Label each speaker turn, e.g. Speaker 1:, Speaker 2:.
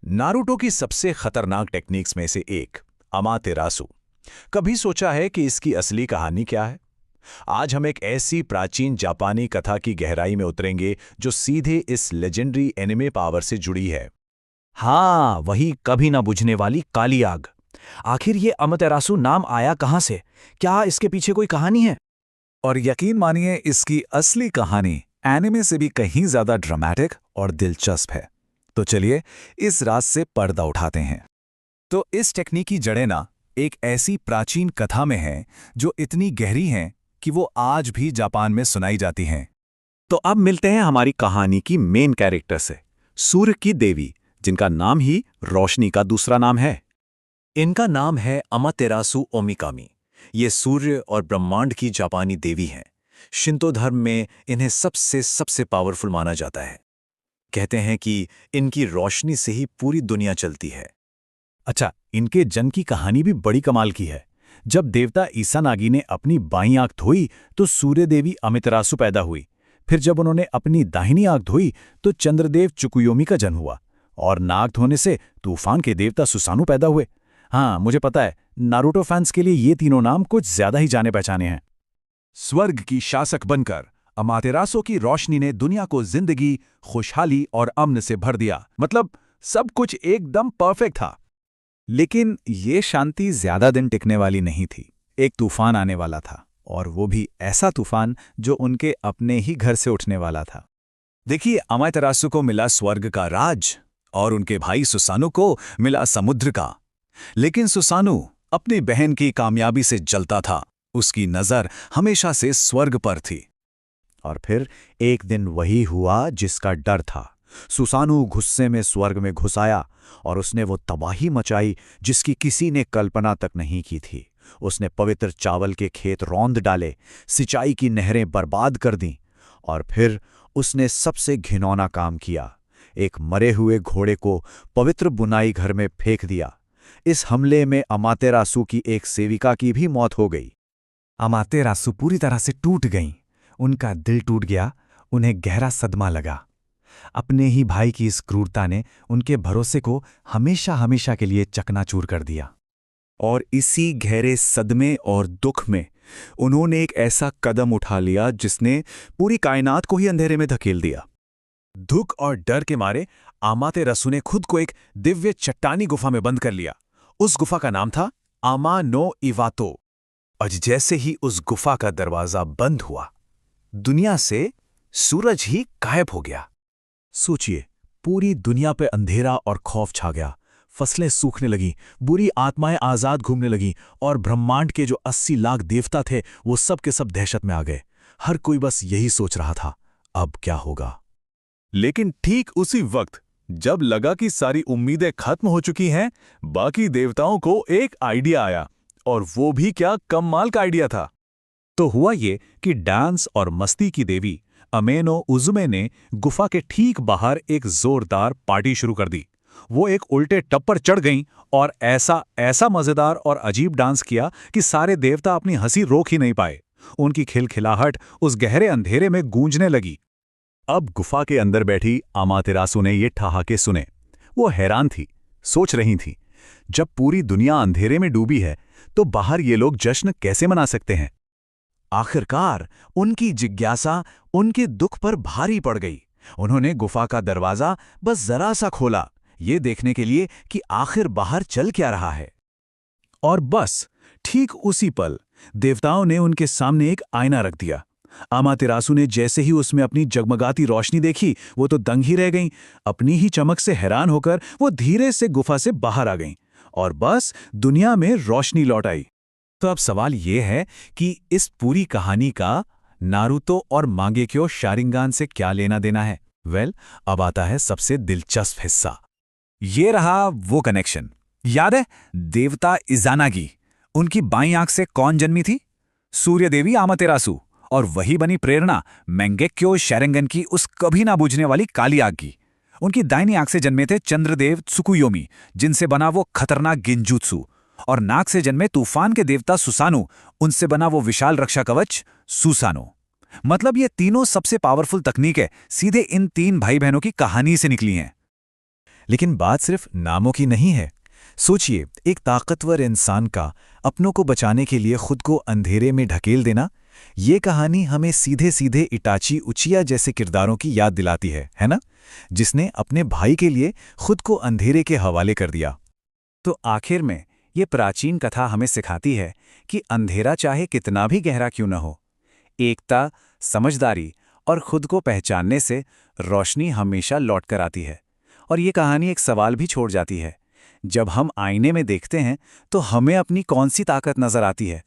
Speaker 1: Naruto की सबसे खतरनाक टेक्निक्स में से एक अमातेरासु। कभी सोचा है कि इसकी असली कहानी क्या है? आज हम एक ऐसी प्राचीन जापानी कथा की गहराई में उतरेंगे जो सीधे इस लेजेंडरी एनिमे पावर से जुड़ी है।
Speaker 2: हाँ, वही कभी ना बुझने वाली काली आग। आखिर ये अमातेरासु नाम आया कहाँ से? क्या इसके पीछे कोई कहानी है?
Speaker 3: और यकीन मानिए इसकी असली कहानी एनिमे से भी कहीं ज्यादा ड्रामेटिक और दिलचस्प है। तो चलिए इस राज से पर्दा उठाते हैं। तो इस टेक्निक की जड़ें ना एक ऐसी प्राचीन कथा में हैं जो इतनी गहरी हैं कि वो आज भी जापान में सुनाई जाती हैं।
Speaker 2: तो अब मिलते हैं हमारी कहानी की मेन कैरेक्टर से, सूर्य की देवी, जिनका नाम ही रोशनी का दूसरा नाम है। इनका नाम है अमातेरासु ओमिकामी। ये सूर्य और ब्रह्मांड की जापानी देवी हैं। शिंतो धर्म में इन्हें सबसे पावरफुल माना जाता है। कहते हैं कि इनकी रोशनी से ही पूरी दुनिया चलती है।
Speaker 3: अच्छा, इनके जन्म की कहानी भी बड़ी कमाल की है। जब देवता ईसानागी ने अपनी बाईं आंख धोई तो सूर्य देवी अमातेरासु पैदा हुई। फिर जब उन्होंने अपनी दाहिनी आंख धोई तो चंद्रदेव चुकुयोमी का जन्म हुआ, और नाक धोने से तूफान के देवता सुसानु पैदा हुए। हाँ, मुझे पता है, नारुतो फैंस के लिए ये तीनों नाम कुछ ज्यादा ही जाने पहचाने हैं।
Speaker 1: स्वर्ग की शासक बनकर अमातेरासु की रोशनी ने दुनिया को जिंदगी, खुशहाली और अमन से भर दिया। मतलब सब कुछ एकदम परफेक्ट था।
Speaker 3: लेकिन ये शांति ज्यादा दिन टिकने वाली नहीं थी। एक तूफान आने वाला था, और वो भी ऐसा तूफान जो उनके अपने ही घर से उठने वाला था। देखिए, अमातेरासु को मिला स्वर्ग का राज और उनके भाई सुसानु को मिला समुद्र का। लेकिन सुसानु अपनी बहन की कामयाबी से जलता था। उसकी नजर हमेशा से स्वर्ग पर थी।
Speaker 2: और फिर एक दिन वही हुआ जिसका डर था। सुसानु गुस्से में स्वर्ग में घुस आया और उसने वो तबाही मचाई जिसकी किसी ने कल्पना तक नहीं की थी। उसने पवित्र चावल के खेत रौंद डाले, सिंचाई की नहरें बर्बाद कर दीं, और फिर उसने सबसे घिनौना काम किया, एक मरे हुए घोड़े को पवित्र बुनाई घर में फेंक दिया। इस हमले में अमातेरासु की एक सेविका की भी मौत हो गई।
Speaker 3: अमातेरासु पूरी तरह से टूट गईं। उनका दिल टूट गया, उन्हें गहरा सदमा लगा। अपने ही भाई की इस क्रूरता ने उनके भरोसे को हमेशा हमेशा के लिए चकनाचूर कर दिया।
Speaker 1: और इसी गहरे सदमे और दुख में उन्होंने एक ऐसा कदम उठा लिया जिसने पूरी कायनात को ही अंधेरे में धकेल दिया। दुख और डर के मारे अमातेरासु ने खुद को एक दिव्य चट्टानी गुफा में बंद कर लिया। उस गुफा का नाम था आमा नो इवातो। और जैसे ही उस गुफा का दरवाजा बंद हुआ, दुनिया से सूरज ही गायब हो गया। सोचिए, पूरी दुनिया पे अंधेरा और खौफ छा गया। फसलें सूखने लगीं, बुरी आत्माएं आजाद घूमने लगीं, और ब्रह्मांड के जो 80 लाख देवता थे वो सब के सब दहशत में आ गए। हर कोई बस यही सोच रहा था, अब क्या होगा। लेकिन ठीक उसी वक्त जब लगा कि सारी उम्मीदें खत्म हो चुकी हैं, बाकी देवताओं को एक आइडिया आया, और वो भी क्या कमाल का आइडिया था।
Speaker 3: तो हुआ ये कि डांस और मस्ती की देवी अमेनो उजुमे ने गुफा के ठीक बाहर एक जोरदार पार्टी शुरू कर दी। वो एक उल्टे टब पर चढ़ गईं और ऐसा मजेदार और अजीब डांस किया कि सारे देवता अपनी हंसी रोक ही नहीं पाए। उनकी खिलखिलाहट उस गहरे अंधेरे में गूंजने लगी। अब गुफा के अंदर बैठी अमातेरासु ने ये ठहाके सुने। वो हैरान थी, सोच रही थी, जब पूरी दुनिया अंधेरे में डूबी है तो बाहर ये लोग जश्न कैसे मना सकते हैं। आखिरकार उनकी जिज्ञासा उनके दुख पर भारी पड़ गई। उन्होंने गुफा का दरवाजा बस जरा सा खोला, ये देखने के लिए कि आखिर बाहर चल क्या रहा है। और बस ठीक उसी पल देवताओं ने उनके सामने एक आईना रख दिया। अमातेरासु ने जैसे ही उसमें अपनी जगमगाती रोशनी देखी, वो तो दंग ही रह गईं। अपनी ही चमक से हैरान होकर वो धीरे से गुफा से बाहर आ गईं, और बस दुनिया में रोशनी लौट आई। तो अब सवाल ये है कि इस पूरी कहानी का नारुतो और मांगेक्यो शारिंगान से क्या लेना देना है। अब आता है सबसे दिलचस्प हिस्सा। ये रहा वो कनेक्शन। याद है देवता इज़ानागी, उनकी बाईं आंख से कौन जन्मी थी? सूर्य देवी अमातेरासु। और वही बनी प्रेरणा मांगेक्यो शारिंगन की उस कभी ना बुझने वाली काली आग की। उनकी दाहिनी आंख से जन्मे थे चंद्रदेव त्सुकुयोमी, जिनसे बना वो खतरनाक गिंजुत्सु। और नाक से जन्मे तूफान के देवता सुसानु, उनसे बना वो विशाल रक्षा कवच सुसानो। मतलब ये तीनों सबसे पावरफुल तकनीकें सीधे इन तीन भाई बहनों की कहानी से निकली हैं।
Speaker 2: लेकिन बात सिर्फ नामों की नहीं है। सोचिए, एक ताकतवर इंसान का अपनों को बचाने के लिए खुद को अंधेरे में ढकेल देना। ये कहानी हमें सीधे सीधे इटाची उचिया जैसे किरदारों की याद दिलाती है ना, जिसने अपने भाई के लिए खुद को अंधेरे के हवाले कर दिया।
Speaker 1: तो आखिर में ये प्राचीन कथा हमें सिखाती है कि अंधेरा चाहे कितना भी गहरा क्यों न हो, एकता, समझदारी और खुद को पहचानने से रोशनी हमेशा लौट कर आती है। और ये कहानी एक सवाल भी छोड़ जाती है, जब हम आईने में देखते हैं तो हमें अपनी कौन सी ताकत नजर आती है,